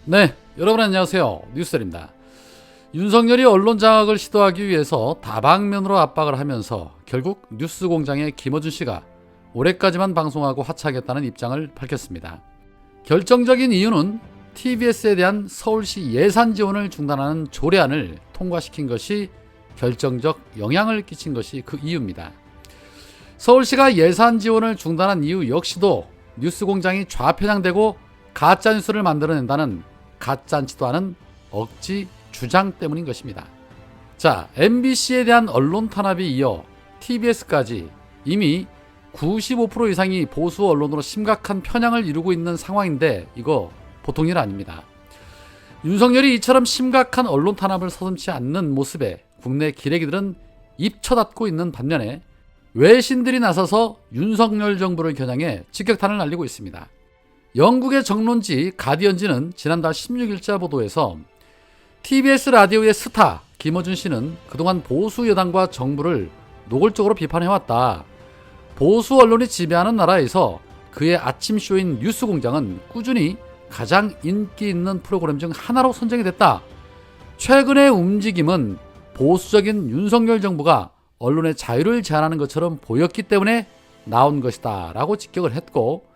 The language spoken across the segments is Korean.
네, 여러분 안녕하세요. 뉴스입니다. 윤석열이 언론 장악을 시도하기 위해서 다방면으로 압박을 하면서 결국 뉴스공장의 김어준 씨가 올해까지만 방송하고 하차하겠다는 입장을 밝혔습니다. 결정적인 이유는 TBS에 대한 서울시 예산 지원을 중단하는 조례안을 통과시킨 것이 결정적 영향을 끼친 것이 그 이유입니다. 서울시가 예산 지원을 중단한 이유 역시도 뉴스공장이 좌편향되고 가짜뉴스를 만들어낸다는 가짜지도 않은 억지 주장 때문인 것입니다. 자, MBC에 대한 언론 탄압이 이어 TBS까지 이미 95% 이상이 보수 언론으로 심각한 편향을 이루고 있는 상황인데 이거 보통 일 아닙니다. 윤석열이 이처럼 심각한 언론 탄압을 서슴지 않는 모습에 국내 기레기들은 입쳐닫고 있는 반면에 외신들이 나서서 윤석열 정부를 겨냥해 직격탄을 날리고 있습니다. 영국의 정론지 가디언지는 지난달 16일자 보도에서 TBS 라디오의 스타 김어준 씨는 그동안 보수 여당과 정부를 노골적으로 비판해왔다. 보수 언론이 지배하는 나라에서 그의 아침 쇼인 뉴스공장은 꾸준히 가장 인기 있는 프로그램 중 하나로 선정이 됐다. 최근의 움직임은 보수적인 윤석열 정부가 언론의 자유를 제한하는 것처럼 보였기 때문에 나온 것이다 라고 직격을 했고,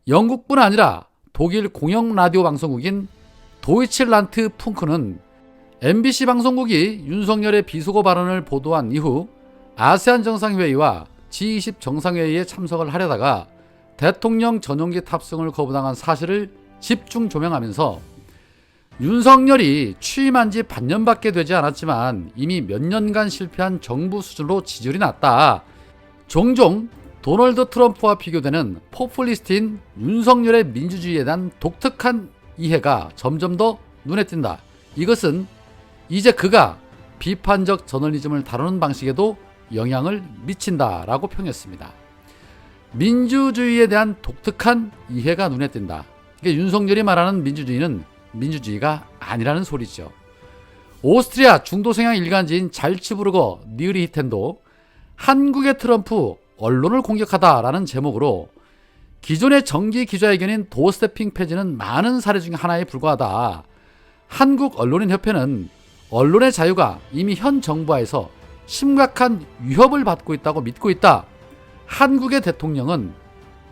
영국뿐 아니라 독일 공영 라디오 방송국인 도이칠란트 풍크는 MBC 방송국이 윤석열의 비속어 발언을 보도한 이후 아세안 정상회의와 G20 정상회의에 참석을 하려다가 대통령 전용기 탑승을 거부당한 사실을 집중 조명하면서 윤석열이 취임한 지 반년밖에 되지 않았지만 이미 몇 년간 실패한 정부 수준으로 지지율이 낮다. 종종 도널드 트럼프와 비교되는 포퓰리스트인 윤석열의 민주주의에 대한 독특한 이해가 점점 더 눈에 띈다. 이것은 이제 그가 비판적 저널리즘을 다루는 방식에도 영향을 미친다라고 평했습니다. 민주주의에 대한 독특한 이해가 눈에 띈다. 이게 윤석열이 말하는 민주주의는 민주주의가 아니라는 소리죠. 오스트리아 중도 성향 일간지인 잘츠부르거 니으리히텐도 한국의 트럼프 언론을 공격하다라는 제목으로 기존의 정기 기자회견인 도어스태핑 폐지는 많은 사례 중 하나에 불과하다. 한국 언론인협회는 언론의 자유가 이미 현 정부하에서 심각한 위협을 받고 있다고 믿고 있다. 한국의 대통령은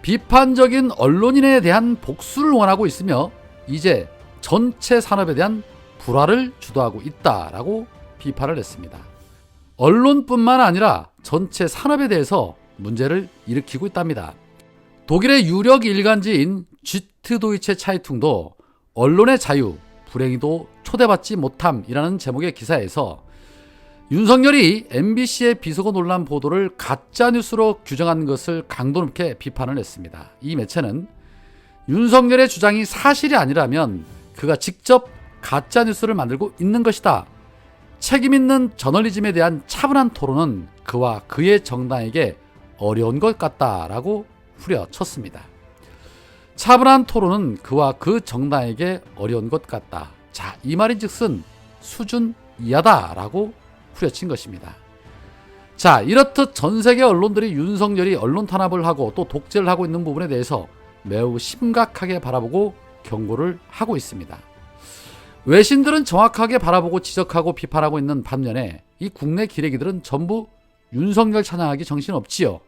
비판적인 언론인에 대한 복수를 원하고 있으며 이제 전체 산업에 대한 불화를 주도하고 있다라고 비판을 했습니다. 언론뿐만 아니라 전체 산업에 대해서 문제를 일으키고 있답니다. 독일의 유력 일간지인 쥐트도이체 차이퉁도 언론의 자유, 불행히도 초대받지 못함이라는 제목의 기사에서 윤석열이 MBC의 비속어 논란 보도를 가짜뉴스로 규정한 것을 강도 높게 비판을 했습니다. 이 매체는 윤석열의 주장이 사실이 아니라면 그가 직접 가짜뉴스를 만들고 있는 것이다. 책임있는 저널리즘에 대한 차분한 토론은 그와 그의 정당에게 어려운 것 같다라고 후려쳤습니다. 차분한 토론은 그와 그 정당에게 어려운 것 같다. 자, 이 말인즉슨 수준 이하다라고 후려친 것입니다. 자, 이렇듯 전 세계 언론들이 윤석열이 언론 탄압을 하고 또 독재를 하고 있는 부분에 대해서 매우 심각하게 바라보고 경고를 하고 있습니다. 외신들은 정확하게 바라보고 지적하고 비판하고 있는 반면에 이 국내 기레기들은 전부 윤석열 찬양하기 정신없지요.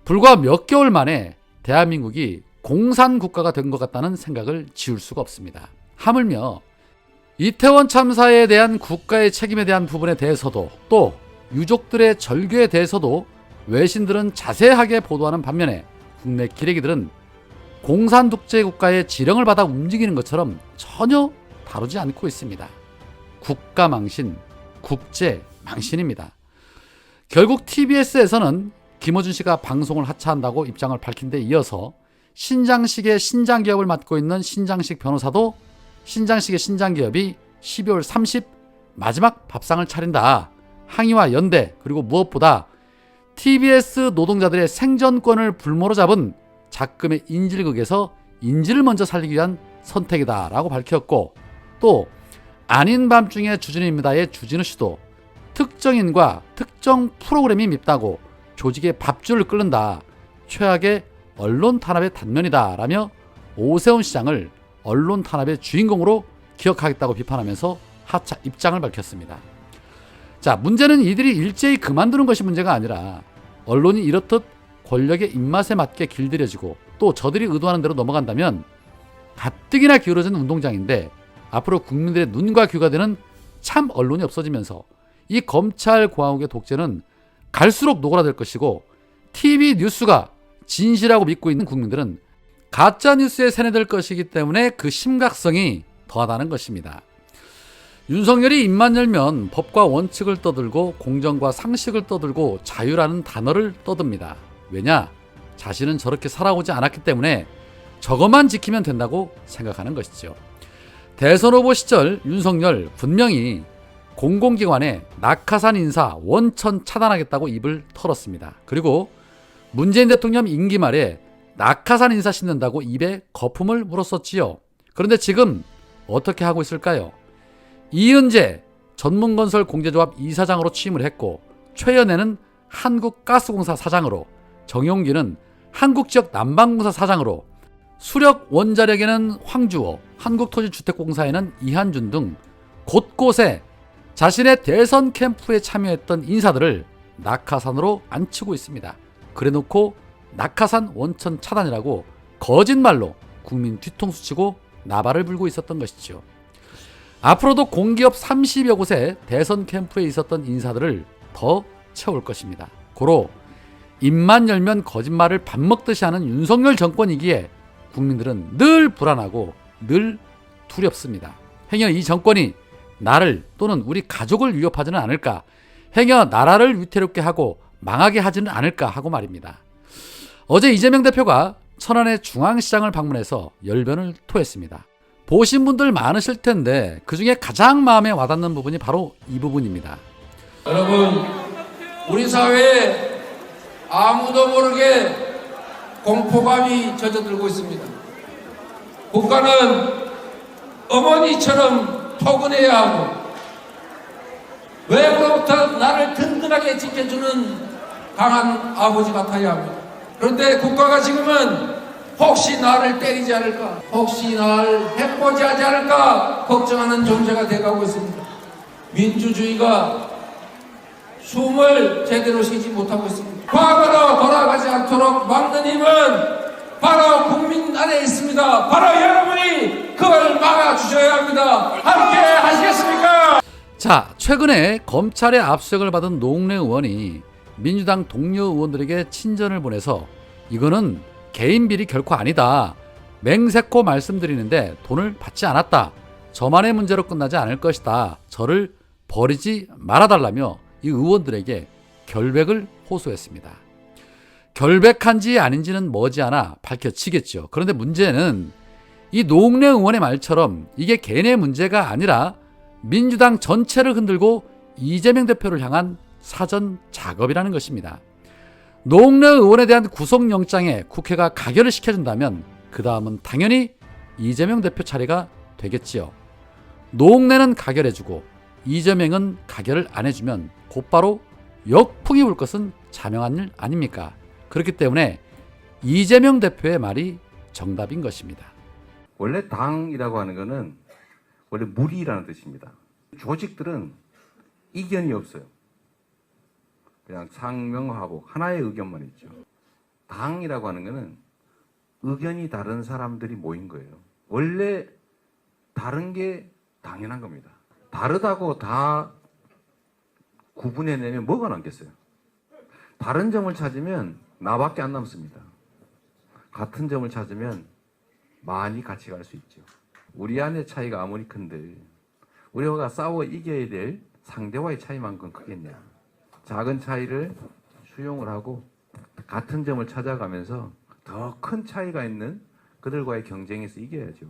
불과 몇 개월 만에 대한민국이 공산국가가 된 것 같다는 생각을 지울 수가 없습니다. 하물며 이태원 참사에 대한 국가의 책임에 대한 부분에 대해서도 또 유족들의 절규에 대해서도 외신들은 자세하게 보도하는 반면에 국내 기레기들은 공산독재 국가의 지령을 받아 움직이는 것처럼 전혀 다루지 않고 있습니다. 국가망신, 국제망신입니다. 결국 TBS에서는 김어준 씨가 방송을 하차한다고 입장을 밝힌 데 이어서 신장식의 신장기업을 맡고 있는 신장식 변호사도 신장식의 신장기업이 12월 30 마지막 밥상을 차린다. 항의와 연대, 그리고 무엇보다 TBS 노동자들의 생존권을 불모로 잡은 작금의 인질극에서 인질을 먼저 살리기 위한 선택이다 라고 밝혔고, 또 아닌 밤중에 주진우입니다의 주진우 씨도 특정인과 특정 프로그램이 밉다고 조직의 밥줄을 끓는다. 최악의 언론 탄압의 단면이다 라며 오세훈 시장을 언론 탄압의 주인공으로 기억하겠다고 비판하면서 하차 입장을 밝혔습니다. 자, 문제는 이들이 일제히 그만두는 것이 문제가 아니라 언론이 이렇듯 권력의 입맛에 맞게 길들여지고 또 저들이 의도하는 대로 넘어간다면 가뜩이나 기울어진 운동장인데 앞으로 국민들의 눈과 귀가 되는 참 언론이 없어지면서 이 검찰 고아국의 독재는 갈수록 노골화될 것이고 TV 뉴스가 진실이라고 믿고 있는 국민들은 가짜 뉴스에 세뇌될 것이기 때문에 그 심각성이 더하다는 것입니다. 윤석열이 입만 열면 법과 원칙을 떠들고 공정과 상식을 떠들고 자유라는 단어를 떠듭니다. 왜냐? 자신은 저렇게 살아오지 않았기 때문에 저것만 지키면 된다고 생각하는 것이죠. 대선 후보 시절 윤석열 분명히 공공기관에 낙하산 인사 원천 차단하겠다고 입을 털었습니다. 그리고 문재인 대통령 임기 말에 낙하산 인사 싣는다고 입에 거품을 물었었지요. 그런데 지금 어떻게 하고 있을까요? 이은재 전문건설 공제조합 이사장으로 취임을 했고 최연애는 한국가스공사 사장으로, 정용기는 한국지역 난방공사 사장으로, 수력 원자력에는 황주호, 한국토지주택공사에는 이한준 등 곳곳에 자신의 대선 캠프에 참여했던 인사들을 낙하산으로 앉히고 있습니다. 그래놓고 낙하산 원천 차단이라고 거짓말로 국민 뒤통수 치고 나발을 불고 있었던 것이죠. 앞으로도 공기업 30여 곳에 대선 캠프에 있었던 인사들을 더 채울 것입니다. 고로 입만 열면 거짓말을 밥 먹듯이 하는 윤석열 정권이기에 국민들은 늘 불안하고 늘 두렵습니다. 행여 이 정권이 나를 또는 우리 가족을 위협하지는 않을까, 행여 나라를 위태롭게 하고 망하게 하지는 않을까 하고 말입니다. 어제 이재명 대표가 천안의 중앙시장을 방문해서 열변을 토했습니다. 보신 분들 많으실 텐데 그중에 가장 마음에 와닿는 부분이 바로 이 부분입니다. 여러분, 우리 사회에 아무도 모르게 공포감이 젖어들고 있습니다. 국가는 어머니처럼 포근해야 하고 외부로부터 나를 든든하게 지켜주는 강한 아버지 같아야 합니다. 그런데 국가가 지금은 혹시 나를 때리지 않을까, 혹시 나를 해코지하지 않을까 걱정하는 존재가 돼가고 있습니다. 민주주의가 숨을 제대로 쉬지 못하고 있습니다. 과거로 돌아가지 않도록 막는 힘은 바로 국민 안에 있습니다. 바로 여러분이 그걸 막아주셔야 합니다. 함께 하시겠습니까? 자, 최근에 검찰의 압수수색을 받은 노웅래 의원이 민주당 동료 의원들에게 친전을 보내서 이거는 개인 비리 결코 아니다, 맹세코 말씀드리는데 돈을 받지 않았다, 저만의 문제로 끝나지 않을 것이다, 저를 버리지 말아달라며 이 의원들에게 결백을 호소했습니다. 결백한지 아닌지는 머지않아 밝혀지겠죠. 그런데 문제는 이 노웅래 의원의 말처럼 이게 개인의 문제가 아니라 민주당 전체를 흔들고 이재명 대표를 향한 사전 작업이라는 것입니다. 노웅래 의원에 대한 구속영장에 국회가 가결을 시켜준다면 그 다음은 당연히 이재명 대표 차례가 되겠지요. 노웅래는 가결해주고 이재명은 가결을 안 해주면 곧바로 역풍이 불 것은 자명한 일 아닙니까? 그렇기 때문에 이재명 대표의 말이 정답인 것입니다. 원래 당이라고 하는 것은 원래 무리라는 뜻입니다. 조직들은 이견이 없어요. 그냥 상명하고 하나의 의견만 있죠. 당이라고 하는 것은 의견이 다른 사람들이 모인 거예요. 원래 다른 게 당연한 겁니다. 다르다고 다 구분해내면 뭐가 남겠어요? 다른 점을 찾으면 나밖에 안 남습니다. 같은 점을 찾으면 많이 같이 갈 수 있죠. 우리 안의 차이가 아무리 큰데 우리가 싸워 이겨야 될 상대와의 차이만큼 크겠냐. 작은 차이를 수용을 하고 같은 점을 찾아가면서 더 큰 차이가 있는 그들과의 경쟁에서 이겨야죠.